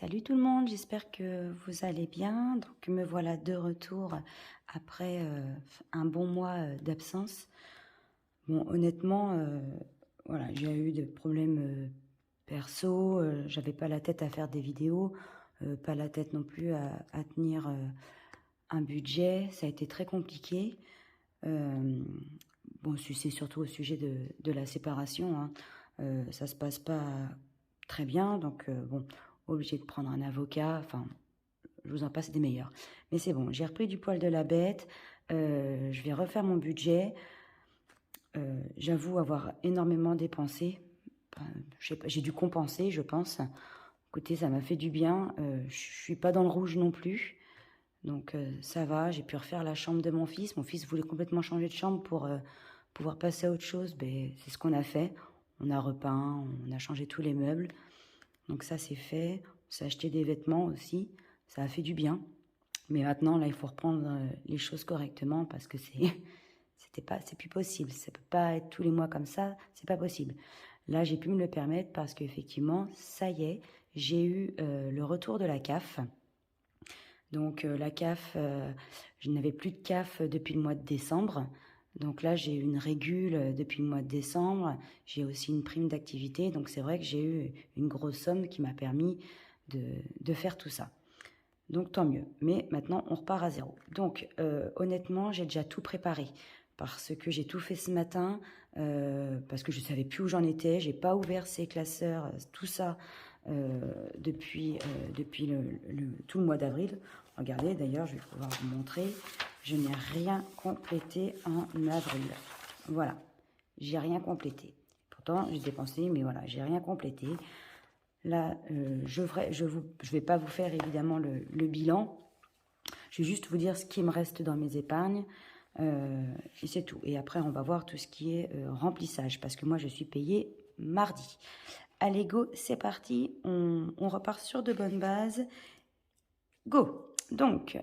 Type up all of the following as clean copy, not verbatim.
Salut tout le monde, j'espère que vous allez bien. Donc me voilà de retour après un bon mois d'absence. Bon, honnêtement, voilà, j'ai eu des problèmes perso. J'avais pas la tête à faire des vidéos, pas la tête non plus à tenir un budget. Ça a été très compliqué. Euh, bon, c'est surtout au sujet de la séparation, hein. Ça se passe pas très bien, donc bon, obligé de prendre un avocat. Enfin, je vous en passe des meilleurs. Mais c'est bon, j'ai repris du poil de la bête. Je vais refaire mon budget. J'avoue avoir énormément dépensé. Enfin, je sais pas, j'ai dû compenser, je pense. Écoutez, ça m'a fait du bien. Je suis pas dans le rouge non plus. Donc ça va, j'ai pu refaire la chambre de mon fils. Mon fils voulait complètement changer de chambre pour pouvoir passer à autre chose. Ben, c'est ce qu'on a fait. On a repeint, on a changé tous les meubles. Donc ça c'est fait. On s'est acheté des vêtements aussi. Ça a fait du bien. Mais maintenant là il faut reprendre les choses correctement parce que c'est plus possible. Ça peut pas être tous les mois comme ça. C'est pas possible. Là j'ai pu me le permettre parce qu'effectivement ça y est, j'ai eu le retour de la CAF. Donc la CAF, je n'avais plus de CAF depuis le mois de décembre. Donc là, j'ai eu une régule depuis le mois de décembre. J'ai aussi une prime d'activité. Donc c'est vrai que j'ai eu une grosse somme qui m'a permis de faire tout ça. Donc tant mieux. Mais maintenant, on repart à zéro. Donc honnêtement, j'ai déjà tout préparé. Parce que j'ai tout fait ce matin, parce que je ne savais plus où j'en étais. J'ai pas ouvert ces classeurs, tout ça, depuis tout le mois d'avril. Regardez, d'ailleurs, je vais pouvoir vous montrer. Je n'ai rien complété en avril. Voilà, j'ai rien complété. Pourtant, j'ai dépensé, mais voilà, j'ai rien complété. Là, je vais pas vous faire évidemment le bilan. Je vais juste vous dire ce qui me reste dans mes épargnes. Et c'est tout. Et après, on va voir tout ce qui est remplissage, parce que moi, je suis payée mardi. Allez, go, c'est parti. On repart sur de bonnes bases. Go. Donc,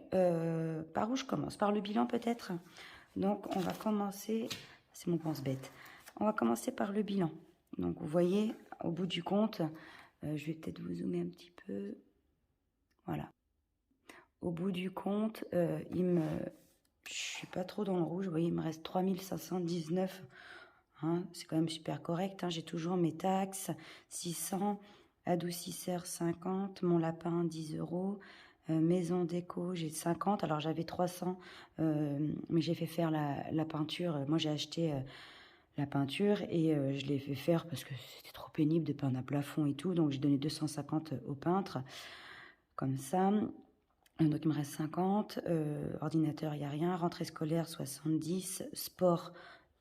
par où je commence? Par le bilan peut-être? Donc, on va commencer... C'est mon pense-bête. On va commencer par le bilan. Donc, vous voyez, au bout du compte, je vais peut-être vous zoomer un petit peu. Voilà. Au bout du compte, je suis pas trop dans le rouge. Vous voyez, il me reste 3519. Hein, c'est quand même super correct. Hein. J'ai toujours mes taxes, 600, adoucisseur 50, mon lapin 10 euros, maison déco j'ai 50. Alors j'avais 300, mais j'ai fait faire la peinture. Moi j'ai acheté la peinture et je l'ai fait faire parce que c'était trop pénible de peindre à plafond et tout. Donc j'ai donné 250 au peintre, comme ça. Donc il me reste 50, ordinateur il n'y a rien, rentrée scolaire 70, sport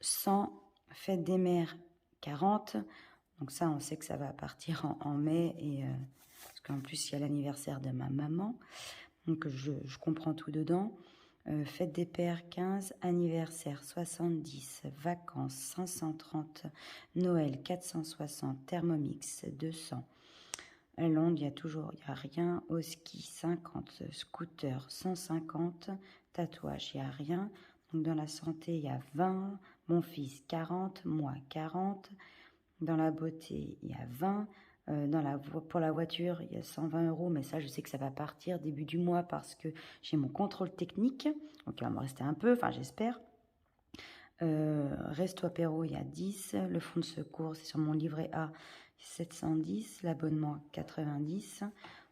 100, fête des mères 40. Donc ça on sait que ça va partir en mai, et parce qu'en plus il y a l'anniversaire de ma maman, donc je comprends tout dedans. Fête des pères 15, anniversaire 70, vacances 530, Noël 460, Thermomix 200. À Londres, il y a rien. Au ski, 50. Scooter, 150. Tatouage, il n'y a rien. Donc, dans la santé, il y a 20. Mon fils, 40. Moi, 40. Dans la beauté, il y a 20. Pour la voiture, il y a 120 euros. Mais ça, je sais que ça va partir début du mois parce que j'ai mon contrôle technique. Donc, il va me rester un peu, enfin, j'espère. Resto apéro, il y a 10. Le fonds de secours, c'est sur mon livret A, 710. L'abonnement, 90.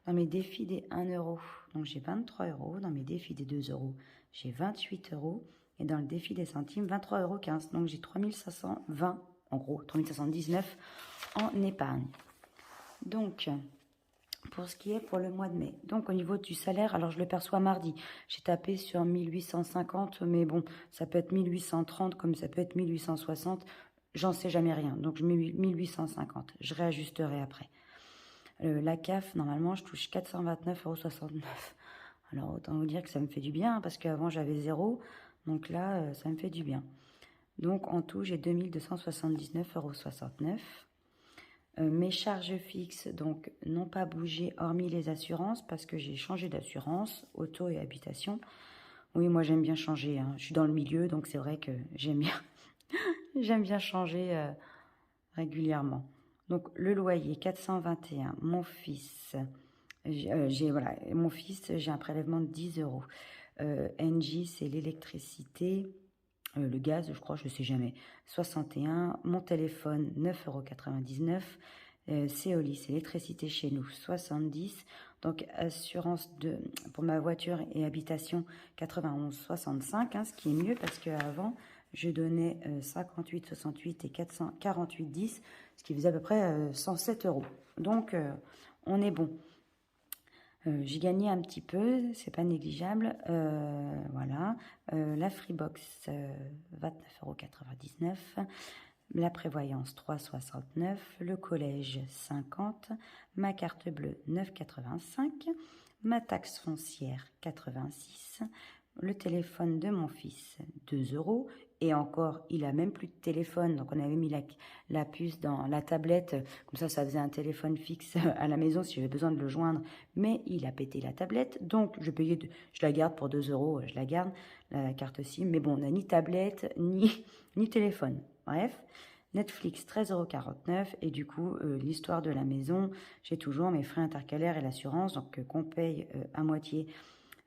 Dans mes défis des 1 euro, donc j'ai 23 euros. Dans mes défis des 2 euros, j'ai 28 euros. Et dans le défi des centimes, 23,15 euros. Donc j'ai 3520, en gros, 3519 en épargne. Donc, pour ce qui est pour le mois de mai. Donc au niveau du salaire, alors je le perçois mardi. J'ai tapé sur 1850, mais bon, ça peut être 1830 comme ça peut être 1860. J'en sais jamais rien. Donc je mets 1850. Je réajusterai après. La CAF, normalement, je touche 429,69 €. Alors autant vous dire que ça me fait du bien, hein, parce qu'avant j'avais 0. Donc là, ça me fait du bien. Donc en tout, j'ai 2279,69 €. Mes charges fixes, donc, n'ont pas bougé hormis les assurances parce que j'ai changé d'assurance, auto et habitation. Oui, moi j'aime bien changer, hein. Je suis dans le milieu, donc c'est vrai que j'aime bien, j'aime bien changer régulièrement. Donc le loyer 421, mon fils Voilà, mon fils, j'ai un prélèvement de 10 euros. Engie, c'est l'électricité, le gaz, je crois, je ne sais jamais, 61. Mon téléphone, 9,99 €. Céolis, c'est l'électricité chez nous, 70. Donc, assurance pour ma voiture et habitation, 91,65, hein, ce qui est mieux parce qu'avant, je donnais 58,68 et 448,10, ce qui faisait à peu près 107 euros. Donc, on est bon. J'ai gagné un petit peu, c'est pas négligeable. Voilà. La Freebox, 29,99 €. La prévoyance, 3,69 €. Le collège, 50. Ma carte bleue, 9,85 €. Ma taxe foncière, 86. Le téléphone de mon fils, 2 €. Et encore, il a même plus de téléphone. Donc, on avait mis la puce dans la tablette. Comme ça faisait un téléphone fixe à la maison si j'avais besoin de le joindre. Mais il a pété la tablette. Donc, je la garde pour 2 €. Je la garde, la carte SIM. Mais bon, on n'a ni tablette, ni téléphone. Bref. Netflix, 13,49 €. Et du coup, l'histoire de la maison, j'ai toujours mes frais intercalaires et l'assurance. Donc, qu'on paye à moitié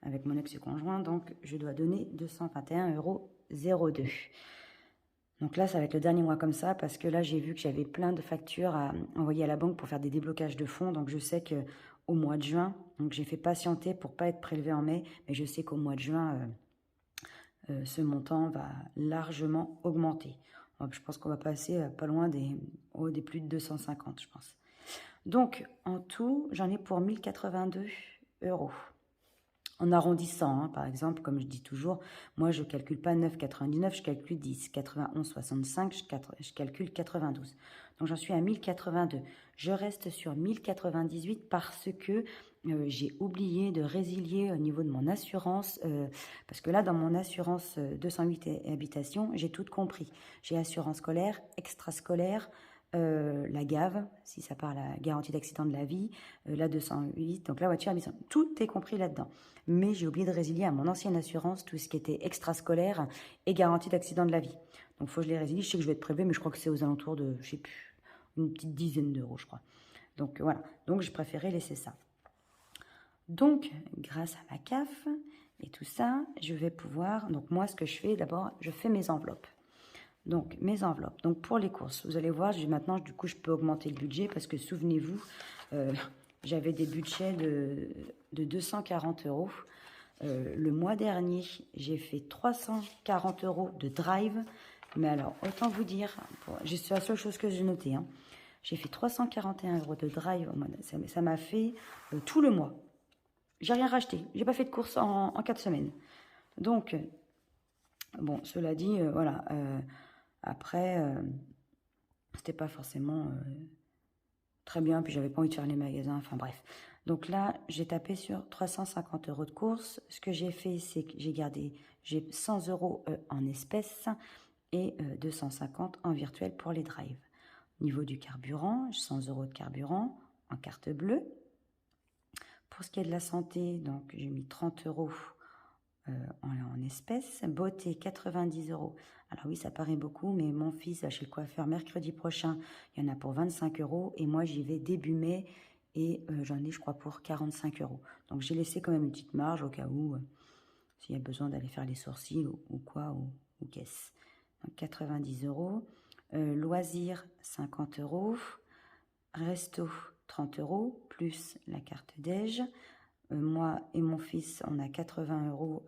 avec mon ex-conjoint. Donc, je dois donner 221,02 €. Donc là, ça va être le dernier mois comme ça parce que là, j'ai vu que j'avais plein de factures à envoyer à la banque pour faire des déblocages de fonds. Donc, je sais qu'au mois de juin, donc j'ai fait patienter pour pas être prélevé en mai, mais je sais qu'au mois de juin, ce montant va largement augmenter. Donc, je pense qu'on va passer pas loin des plus de 250, je pense. Donc, en tout, j'en ai pour 1082 €. En arrondissant, hein, par exemple, comme je dis toujours, moi je ne calcule pas 9,99, je calcule 10, 91,65, je calcule 92. Donc j'en suis à 1082. Je reste sur 1098 parce que j'ai oublié de résilier au niveau de mon assurance, parce que là, dans mon assurance 208 et habitation, j'ai tout compris. J'ai assurance scolaire, extrascolaire, la GAV, si ça part la garantie d'accident de la vie, la 208, donc la voiture, tout est compris là-dedans. Mais j'ai oublié de résilier à mon ancienne assurance tout ce qui était extrascolaire et garantie d'accident de la vie. Donc, il faut que je les résilie. Je sais que je vais être prélevé, mais je crois que c'est aux alentours de, je sais plus, une petite dizaine d'euros, je crois. Donc, voilà. Donc, je préférais laisser ça. Donc, grâce à ma CAF et tout ça, je vais pouvoir... Donc, moi, ce que je fais, d'abord, je fais mes enveloppes. Donc, mes enveloppes. Donc, pour les courses, vous allez voir, maintenant, du coup, je peux augmenter le budget parce que, souvenez-vous, j'avais des budgets de 240 €. Le mois dernier, j'ai fait 340 € de drive. Mais alors, autant vous dire, c'est la seule chose que j'ai notée. Hein. J'ai fait 341 € de drive. Ça m'a fait tout le mois. J'ai rien racheté. J'ai pas fait de courses en 4 semaines. Donc, bon, cela dit, voilà. Après, c'était pas forcément très bien. Puis, j'avais pas envie de faire les magasins. Enfin, bref. Donc là, j'ai tapé sur 350 € de courses. Ce que j'ai fait, c'est que j'ai 100 € en espèces et 250 en virtuel pour les drives. Au niveau du carburant, 100 € de carburant en carte bleue. Pour ce qui est de la santé, donc j'ai mis 30 € en espèces. Beauté, 90 €. Alors oui, ça paraît beaucoup, mais mon fils va chez le coiffeur mercredi prochain. Il y en a pour 25 € et moi, j'y vais début mai et j'en ai, je crois, pour 45 €. Donc, j'ai laissé quand même une petite marge au cas où, s'il y a besoin d'aller faire les sourcils ou quoi, ou qu'est-ce. Donc, 90 €. Loisirs, 50 €. Resto, 30 € plus la carte déj. Moi et mon fils, on a 80 €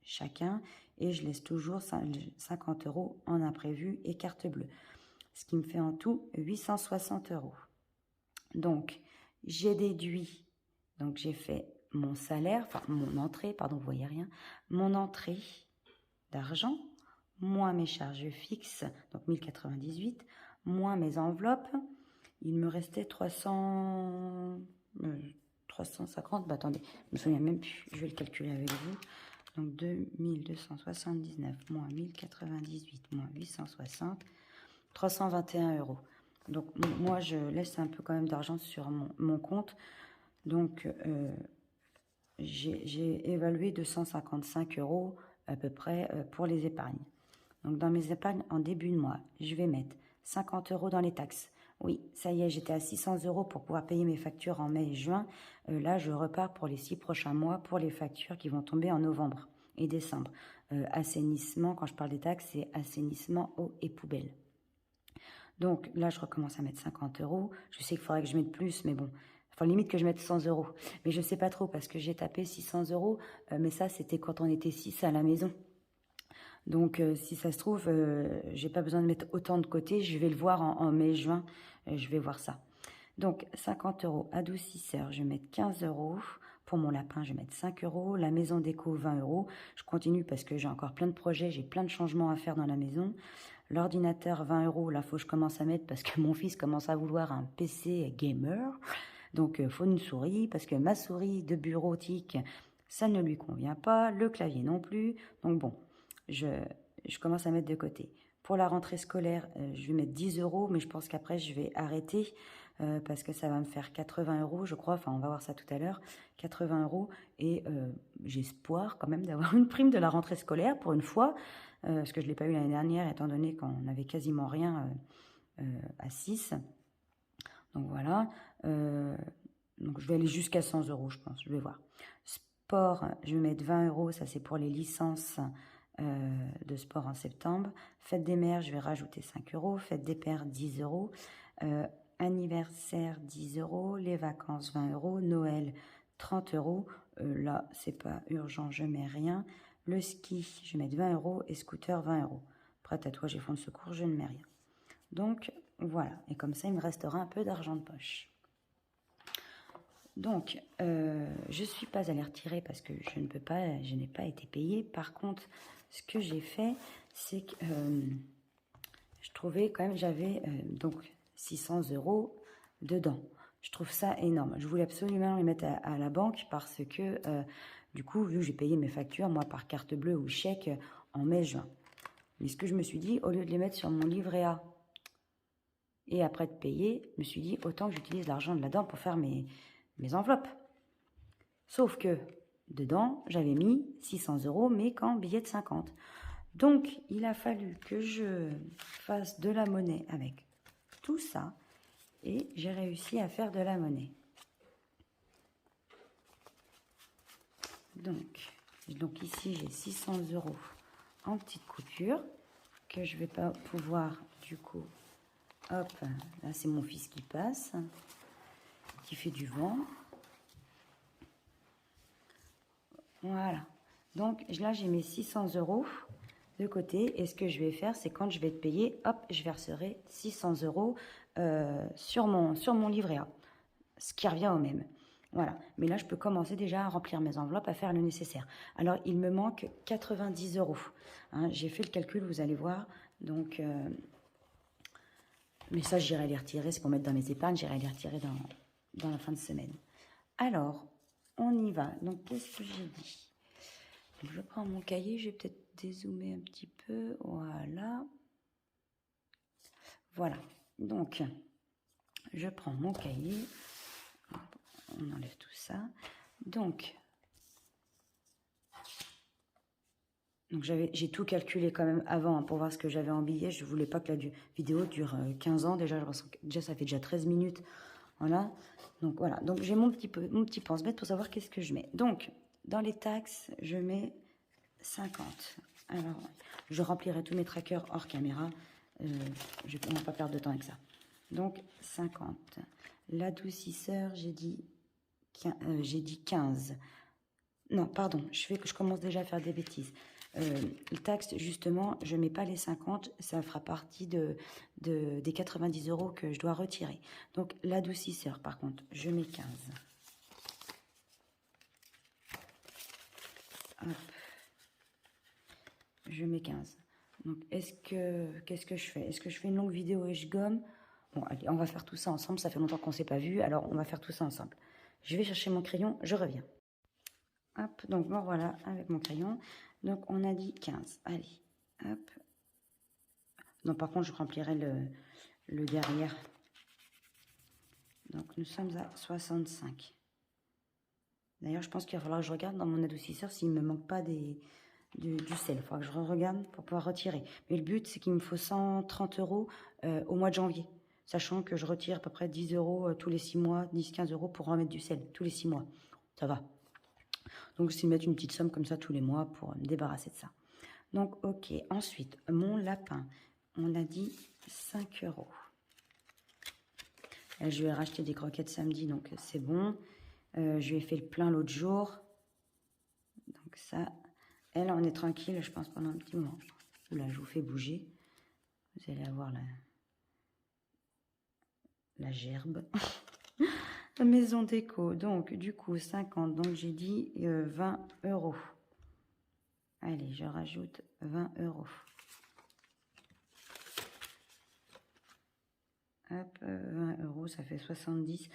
chacun et je laisse toujours 50 € en imprévu et carte bleue. Ce qui me fait en tout 860 €. Donc, j'ai déduit, donc j'ai fait mon salaire, enfin mon entrée, pardon, vous voyez rien, mon entrée d'argent, moins mes charges fixes, donc 1098, moins mes enveloppes. Il me restait 350, attendez, je me souviens même plus, je vais le calculer avec vous. Donc 2279 moins 1098 moins 860, 321 €. Donc moi je laisse un peu quand même d'argent sur mon compte. Donc j'ai évalué 255 € à peu près pour les épargnes. Donc dans mes épargnes en début de mois, je vais mettre 50 € dans les taxes. Oui, ça y est, j'étais à 600 € pour pouvoir payer mes factures en mai et juin. Là, je repars pour les 6 prochains mois pour les factures qui vont tomber en novembre et décembre. Assainissement, quand je parle des taxes, c'est assainissement, eau et poubelle. Donc là, je recommence à mettre 50 €. Je sais qu'il faudrait que je mette plus, mais bon, enfin limite que je mette 100 €. Mais je ne sais pas trop parce que j'ai tapé 600 €, mais ça, c'était quand on était 6 à la maison. Donc, si ça se trouve, j'ai pas besoin de mettre autant de côté. Je vais le voir en mai-juin. Je vais voir ça. Donc, 50 € adoucisseur, je vais mettre 15 €. Pour mon lapin, je vais mettre 5 €. La maison déco, 20 €. Je continue parce que j'ai encore plein de projets. J'ai plein de changements à faire dans la maison. L'ordinateur, 20 €. Là, il faut que je commence à mettre parce que mon fils commence à vouloir un PC gamer. Donc, il faut une souris parce que ma souris de bureautique, ça ne lui convient pas. Le clavier non plus. Donc, bon, je commence à mettre de côté. Pour la rentrée scolaire, je vais mettre 10 €, mais je pense qu'après, je vais arrêter parce que ça va me faire 80 €, je crois. Enfin, on va voir ça tout à l'heure. 80 €. Et j'espère quand même d'avoir une prime de la rentrée scolaire pour une fois, parce que je ne l'ai pas eu l'année dernière, étant donné qu'on n'avait quasiment rien à 6. Donc voilà. Donc je vais aller jusqu'à 100 €, je pense. Je vais voir. Sport, je vais mettre 20 €. Ça, c'est pour les licences de sport en septembre. Fête des mères, je vais rajouter 5 €. Fête des pères, 10 €. Anniversaire, 10 €. Les vacances, 20 €. Noël, 30 €. Là, c'est pas urgent, je mets rien. Le ski, je vais mettre 20 €. Et scooter, 20 €. Après, tatouage et fonds de secours, je ne mets rien. Donc, voilà. Et comme ça, il me restera un peu d'argent de poche. Donc, je ne suis pas allée retirer parce que je ne peux pas, je n'ai pas été payée. Par contre, ce que j'ai fait, c'est que je trouvais quand même, j'avais donc 600 € dedans. Je trouve ça énorme. Je voulais absolument les mettre à la banque parce que, du coup, vu que j'ai payé mes factures, moi, par carte bleue ou chèque en mai-juin. Mais ce que je me suis dit, au lieu de les mettre sur mon livret A et après de payer, je me suis dit, autant que j'utilise l'argent de là-dedans pour faire mes enveloppes. Sauf que dedans, j'avais mis 600 €, mais qu'en billets de 50. Donc, il a fallu que je fasse de la monnaie avec tout ça. Et j'ai réussi à faire de la monnaie. Donc ici, j'ai 600 € en petite coupure que je vais pas pouvoir, du coup, hop, là c'est mon fils qui passe, qui fait du vent. Voilà. Donc là, j'ai mes 600 € de côté. Et ce que je vais faire, c'est quand je vais te payer, hop, je verserai 600 € sur mon livret A. Ce qui revient au même. Voilà. Mais là, je peux commencer déjà à remplir mes enveloppes, à faire le nécessaire. Alors, il me manque 90 €. Hein, j'ai fait le calcul, vous allez voir. Donc, mais ça, j'irai les retirer. C'est pour mettre dans mes épargnes. J'irai les retirer dans la fin de semaine. Alors, on y va. Donc, qu'est-ce que j'ai dit? Donc, je prends mon cahier. Je vais peut-être dézoomer un petit peu. Voilà. Voilà. Donc, je prends mon cahier. On enlève tout ça. Donc j'ai tout calculé quand même avant pour voir ce que j'avais en billets. Je voulais pas que la vidéo dure 15 ans. Déjà, ça fait déjà 13 minutes. Voilà. Donc voilà. Donc j'ai mon petit pense-bête pour savoir qu'est-ce que je mets. Donc, dans les taxes, je mets 50. Alors, je remplirai tous mes trackers hors caméra. On ne va pas perdre de temps avec ça. Donc, 50. L'adoucisseur, j'ai dit 15. Non, pardon, je commence déjà à faire des bêtises. Le taxe, justement, je ne mets pas les 50, ça fera partie des 90 € que je dois retirer. Donc, l'adoucisseur, par contre, je mets 15. Hop. Je mets 15. Donc, qu'est-ce que je fais? Est-ce que je fais une longue vidéo et je gomme? Bon, allez, on va faire tout ça ensemble. Ça fait longtemps qu'on ne s'est pas vu, alors on va faire tout ça ensemble. Je vais chercher mon crayon, je reviens. Hop, donc bon, voilà, avec mon crayon. Donc, on a dit 15. Allez, hop. Non, par contre, je remplirai le derrière. Donc, nous sommes à 65. D'ailleurs, je pense qu'il va falloir que je regarde dans mon adoucisseur s'il ne me manque pas du sel. Il faudra que je regarde pour pouvoir retirer. Mais le but, c'est qu'il me faut 130 € au mois de janvier. sachant que je retire à peu près 10 € tous les 6 mois, 10-15 € pour remettre du sel tous les 6 mois. Ça va. Donc, je vais mettre une petite somme comme ça tous les mois pour me débarrasser de ça. Donc, ok. Ensuite, mon lapin, on a dit 5 €. Je lui ai racheté des croquettes samedi, donc c'est bon. Je lui ai fait le plein l'autre jour. Donc ça, elle, on est tranquille, je pense, pendant un petit moment. Là, je vous fais bouger. Vous allez avoir la gerbe. La maison déco, donc du coup 50, donc j'ai dit 20 €. Allez, je rajoute 20 €. Hop, 20 €, ça fait 70.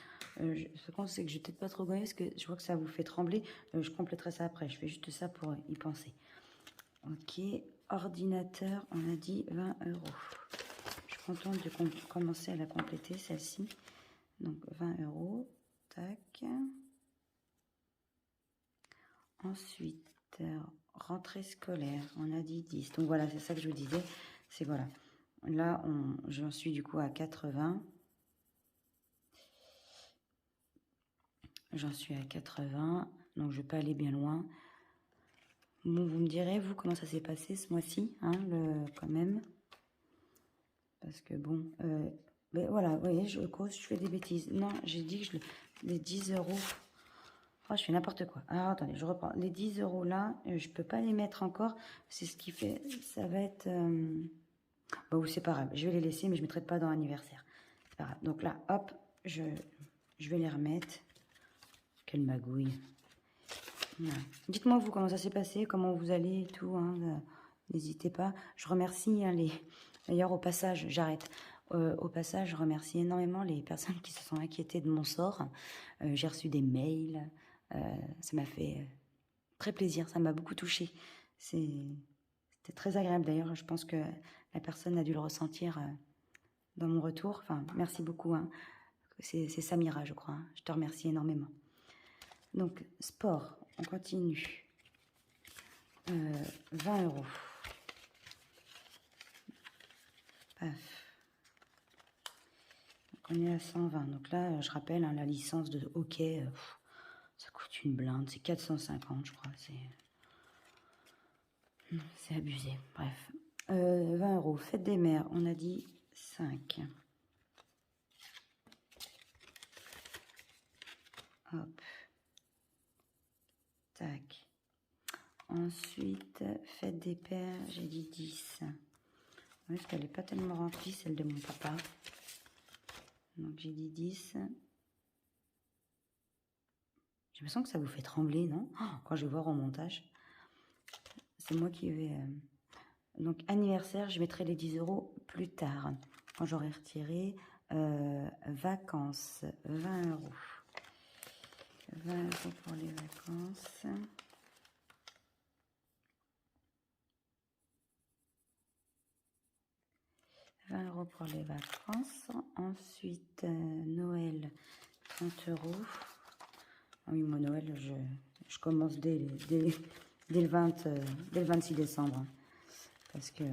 Ce qu'on c'est que je vais peut-être pas trop gagner parce que je vois que ça vous fait trembler. Je compléterai ça après. Je fais juste ça pour y penser. Ok, ordinateur, on a dit 20 €. Je suis contente de commencer à la compléter, celle-ci. Donc 20 €. Tac. Ensuite, rentrée scolaire, on a dit 10. Donc voilà, c'est ça que je vous disais. C'est voilà. Là, j'en suis du coup à 80. J'en suis à 80. Donc je ne vais pas aller bien loin. Bon, vous me direz, vous, comment ça s'est passé ce mois-ci, hein, quand même. Parce que bon, ben voilà, vous voyez, je fais des bêtises. Non, j'ai dit que les 10 €. Oh, je fais n'importe quoi. Alors, attendez, je reprends. Les 10 € là, je peux pas les mettre encore. C'est ce qui fait, ça va être... bon, c'est pas grave, je vais les laisser, mais je ne mettrai pas dans l'anniversaire. C'est pas grave. Donc là, hop, je vais les remettre. Quelle magouille. Voilà. Dites-moi, vous, comment ça s'est passé, comment vous allez et tout. Hein, n'hésitez pas. Je remercie D'ailleurs, au passage, j'arrête. Au passage, je remercie énormément les personnes qui se sont inquiétées de mon sort. J'ai reçu des mails. Ça m'a fait très plaisir. Ça m'a beaucoup touchée. C'était très agréable. D'ailleurs, je pense que la personne a dû le ressentir dans mon retour. Enfin, merci beaucoup. Hein. C'est Samira, je crois. Hein. Je te remercie énormément. Donc, sport, on continue. 20 €. Paf. Donc, on est à 120. Donc là, je rappelle, hein, la licence de hockey, ça coûte une blinde. C'est 450, je crois. C'est abusé. Bref. 20 €. Fête des mères, on a dit 5. Hop. Tac. Ensuite, fête des pères, j'ai dit 10. Oui, parce qu'elle n'est pas tellement remplie, celle de mon papa. Donc, j'ai dit 10. J'ai l'impression que ça vous fait trembler, non? Quand je vais voir au montage. C'est moi qui vais... Donc, anniversaire, je mettrai les 10 € plus tard. Quand j'aurai retiré. Vacances, 20 €. 20 € pour les vacances. Pour les vacances. Ensuite, Noël, 30 €. Ah oui, moi, Noël, je commence dès le 26 décembre. Hein, parce que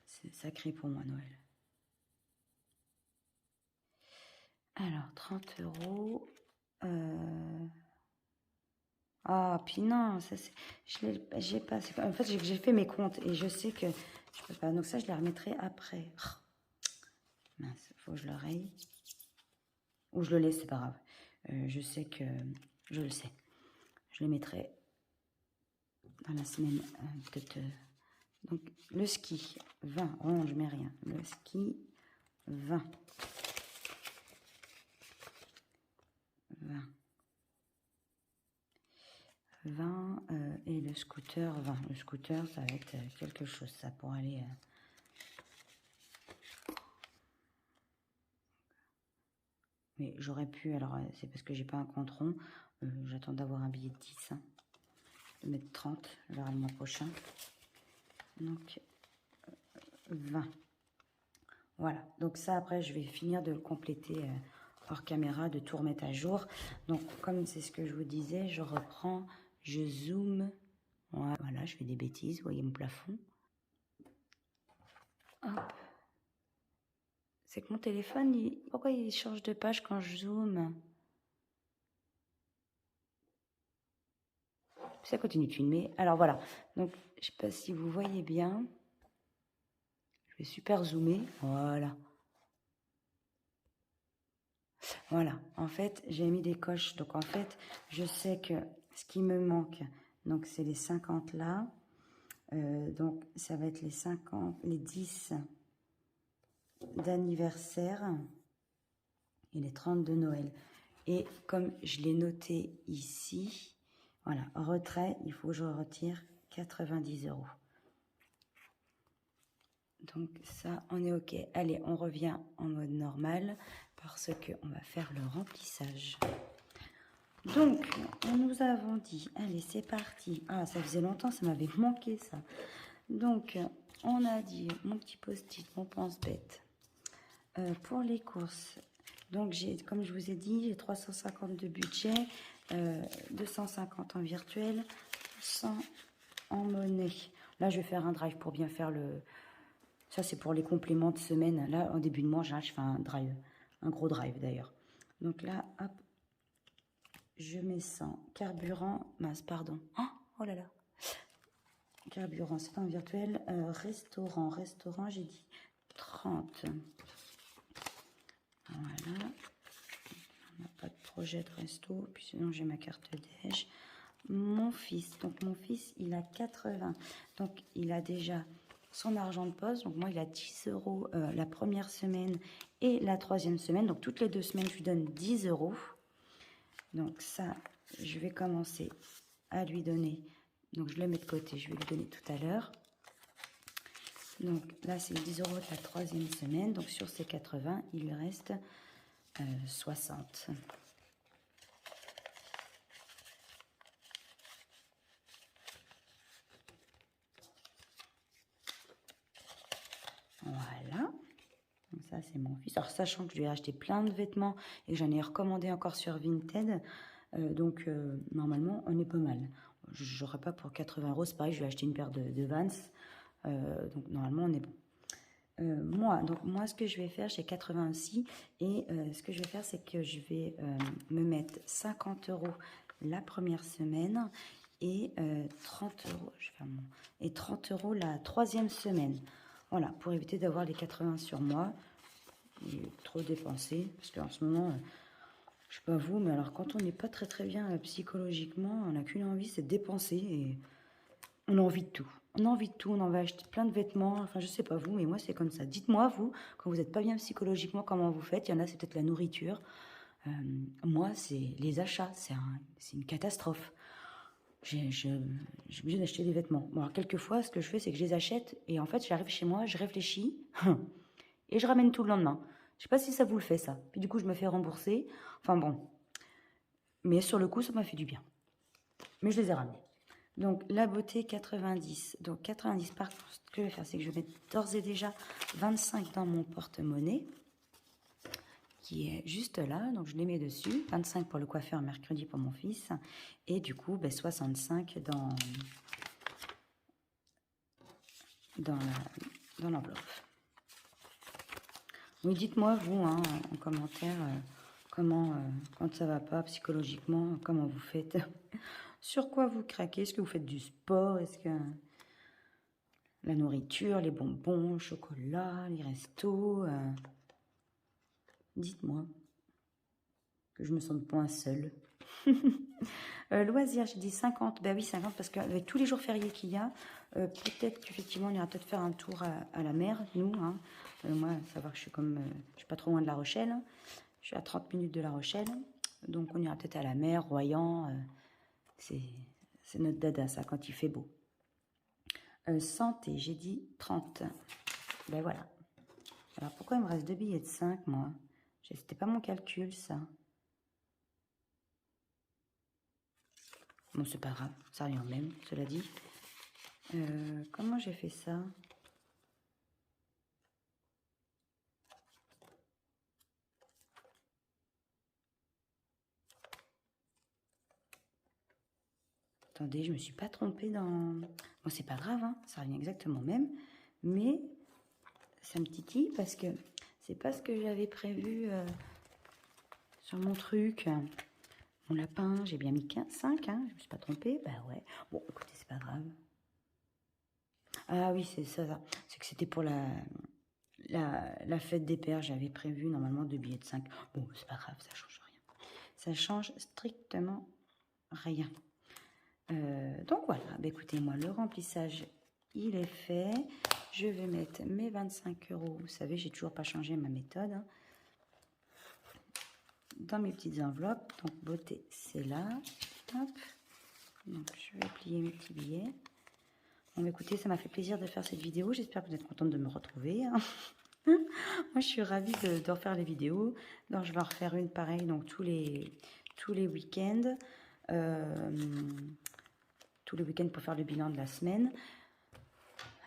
c'est sacré pour moi, Noël. Alors, 30 €. Ah, puis non, ça c'est... J'ai pas... En fait, j'ai fait mes comptes et je sais que je peux pas. Donc ça, je les remettrai après. Oh, mince, faut que je le raye. Ou je le laisse, c'est pas grave. Je sais que... Je le sais. Je les mettrai dans la semaine, peut-être... donc, le ski, 20. Oh, je mets rien. Le ski, 20. 20. 20 et le scooter, 20. Le scooter, ça va être quelque chose, ça, pour aller... Mais j'aurais pu, alors c'est parce que j'ai pas un compte rond. J'attends d'avoir un billet de 10. Hein. Je vais mettre 30, je verrai le mois prochain. Donc, 20. Voilà, donc ça, après, je vais finir de le compléter hors caméra, de tout remettre à jour. Donc, comme c'est ce que je vous disais, je reprends, je zoome. Voilà, je fais des bêtises, vous voyez mon plafond. Hop. C'est que mon téléphone, pourquoi il change de page quand je zoome? Ça continue de filmer. Alors voilà, donc je sais pas si vous voyez bien. Je vais super zoomer, voilà. Voilà, en fait, j'ai mis des coches. Donc en fait, je sais que ce qui me manque, donc c'est les 50 là. Donc ça va être les 50, les 10 d'anniversaire et les 30 de Noël. Et comme je l'ai noté ici, voilà, retrait, il faut que je retire 90 €. Donc ça, on est OK. Allez, on revient en mode normal parce qu'on va faire le remplissage. Donc, nous avons dit, allez, c'est parti. Ah, ça faisait longtemps, ça m'avait manqué ça. Donc, on a dit, mon petit post-it, mon pense-bête. Pour les courses, donc j'ai, comme je vous ai dit, j'ai 350 de budget, 250 en virtuel, 100 en monnaie. Là, je vais faire un drive pour bien faire le... Ça, c'est pour les compléments de semaine. Là, en début de mois, je fais un drive, un gros drive d'ailleurs. Donc là, hop, je mets 100. Carburant, mince, pardon. Oh là là. Carburant, c'est en virtuel. Restaurant, j'ai dit 30. Voilà. On n'a pas de projet de resto, puis sinon j'ai ma carte déj. Mon fils, donc mon fils, il a 80. Donc il a déjà son argent de poste. Donc moi, il a 10 € la première semaine et la troisième semaine. Donc toutes les 2 semaines, je lui donne 10 €. Donc ça, je vais commencer à lui donner. Donc je le mets de côté, je vais lui donner tout à l'heure. Donc là, c'est 10 € de la troisième semaine. Donc sur ces 80, il lui reste 60. Voilà. Donc ça, c'est mon fils. Alors, sachant que je lui ai acheté plein de vêtements et que j'en ai recommandé encore sur Vinted, normalement, on est pas mal. J'aurais pas pour 80 €, c'est pareil, je lui ai acheté une paire de Vans. Donc, normalement, on est bon. Moi, ce que je vais faire, j'ai 80 aussi. Et ce que je vais faire, c'est que je vais me mettre 50 € la première semaine et 30 €, je vais faire et 30 € la troisième semaine. Voilà, pour éviter d'avoir les 80 sur moi et trop dépenser. Parce qu'en ce moment, je sais pas vous, mais alors quand on n'est pas très bien psychologiquement, on n'a qu'une envie, c'est de dépenser et on a envie de tout. On a envie de tout, on en va acheter plein de vêtements. Enfin, je sais pas vous, mais moi, c'est comme ça. Dites-moi, vous, quand vous n'êtes pas bien psychologiquement, comment vous faites? Il y en a, c'est peut-être la nourriture. Moi, c'est les achats. C'est une catastrophe. J'ai obligé d'acheter des vêtements. Bon, alors, quelquefois, ce que je fais, c'est que je les achète et en fait, j'arrive chez moi, je réfléchis et je ramène tout le lendemain. Je sais pas si ça vous le fait, ça. Puis du coup, je me fais rembourser. Enfin bon. Mais sur le coup, ça m'a fait du bien. Mais je les ai ramenés. Donc, la beauté, 90. Donc, 90, par contre, ce que je vais faire, c'est que je vais mettre d'ores et déjà 25 dans mon porte-monnaie, qui est juste là. Donc, je les mets dessus. 25 pour le coiffeur mercredi pour mon fils. Et du coup, 65 dans l'enveloppe. Oui, dites-moi, vous, hein, en commentaire, comment, quand ça va pas psychologiquement, comment vous faites. Sur quoi vous craquez? Est-ce que vous faites du sport? Est-ce que la nourriture, les bonbons, le chocolat, les restos dites-moi que je me sente point seule. Loisirs, j'ai dit 50. Ben oui, 50 parce qu'avec tous les jours fériés qu'il y a, peut-être qu'effectivement, on ira peut-être faire un tour à la mer, nous. Hein. Moi, savoir que je suis pas trop loin de La Rochelle. Hein. Je suis à 30 minutes de La Rochelle. Donc, on ira peut-être à la mer, Royan. C'est notre dada, ça, quand il fait beau. Santé, j'ai dit 30. Ben voilà. Alors, pourquoi il me reste 2 billets de 5, moi? C'était pas mon calcul, ça. Bon, c'est pas grave, ça revient même, cela dit. Comment j'ai fait ça? Attendez, je me suis pas trompée dans... Bon, c'est pas grave, hein, ça revient exactement même. Mais ça me titille parce que C'est pas ce que j'avais prévu sur mon truc. Mon lapin, j'ai bien mis 5, hein, je me suis pas trompée. Bah ouais. Bon, écoutez, c'est pas grave. Ah oui, c'est ça. C'est que c'était pour la fête des pères. J'avais prévu normalement 2 billets de 5. Bon, c'est pas grave, ça change rien. Ça change strictement rien. Donc voilà, bah écoutez, moi, le remplissage, il est fait. Je vais mettre mes 25 euros. Vous savez, j'ai toujours pas changé ma méthode. Hein, dans mes petites enveloppes. Donc, beauté, c'est là. Hop. Donc, je vais plier mes petits billets. Bon, écoutez, ça m'a fait plaisir de faire cette vidéo. J'espère que vous êtes contente de me retrouver. Hein. Moi, je suis ravie de refaire les vidéos. Donc, je vais en refaire une pareille donc tous les week-ends. Tous les week-ends pour faire le bilan de la semaine.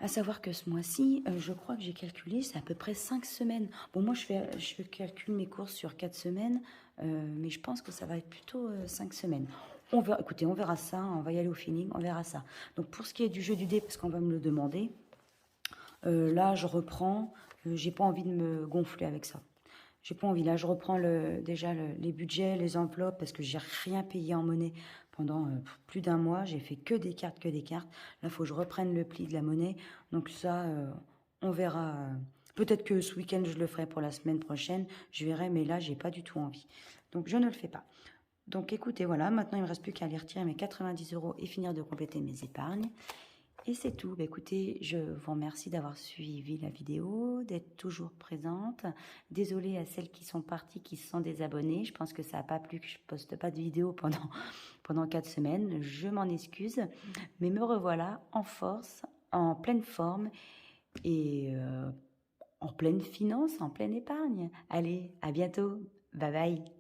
À savoir que ce mois-ci, je crois que j'ai calculé, c'est à peu près 5 semaines. Bon, moi, je calcule mes courses sur 4 semaines, mais je pense que ça va être plutôt 5 semaines. On verra, écoutez, on verra ça, on va y aller au feeling, on verra ça. Donc, pour ce qui est du jeu du dé, parce qu'on va me le demander, là, je reprends. J'ai pas envie de me gonfler avec ça. J'ai pas envie. Là, je reprends déjà les budgets, les enveloppes, parce que j'ai rien payé en monnaie pendant plus d'un mois. J'ai fait que des cartes, que des cartes. Là, il faut que je reprenne le pli de la monnaie. Donc ça, on verra. Peut-être que ce week-end, je le ferai pour la semaine prochaine. Je verrai, mais là, j'ai pas du tout envie. Donc, je ne le fais pas. Donc, écoutez, voilà. Maintenant, il me reste plus qu'à aller retirer mes 90 euros et finir de compléter mes épargnes. Et c'est tout. Bah, écoutez, je vous remercie d'avoir suivi la vidéo, d'être toujours présente. Désolée à celles qui sont parties, qui se sont désabonnées. Je pense que ça n'a pas plu que je poste pas de vidéo pendant 4 semaines. Je m'en excuse. Mais me revoilà en force, en pleine forme et en pleine finance, en pleine épargne. Allez, à bientôt. Bye bye.